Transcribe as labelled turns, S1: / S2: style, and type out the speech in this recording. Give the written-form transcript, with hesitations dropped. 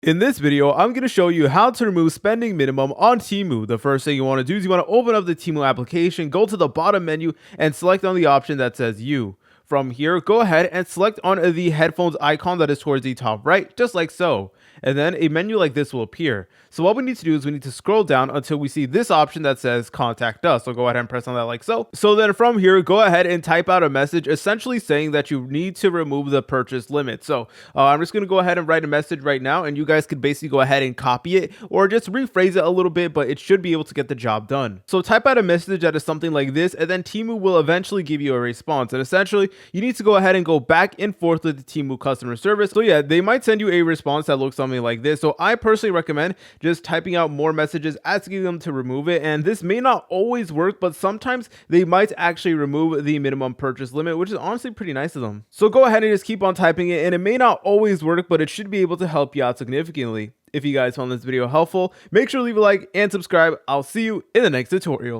S1: In this video, I'm going to show you how to remove spending minimum on Temu. The first thing you want to do is you want to open up the Temu application, go to the bottom menu, and select on the option that says You. From here, go ahead and select on the headphones icon that is towards the top right, just like so. And then a menu like this will appear. So what we need to do is we need to scroll down until we see this option that says Contact Us. So go ahead and press on that like so. So then from here, go ahead and type out a message essentially saying that you need to remove the purchase limit. So I'm just going to go ahead and write a message right now, and you guys could basically go ahead and copy it or just rephrase it a little bit, but it should be able to get the job done. So type out a message that is something like this, and then Temu will eventually give you a response. And essentially, you need to go ahead and go back and forth with the Temu customer service. So yeah, they might send you a response that looks something like this. So I personally recommend just typing out more messages, asking them to remove it. And this may not always work, but sometimes they might actually remove the minimum purchase limit, which is honestly pretty nice of them. So go ahead and just keep on typing it, and it may not always work, but it should be able to help you out significantly. If you guys found this video helpful, make sure to leave a like and subscribe. I'll see you in the next tutorial.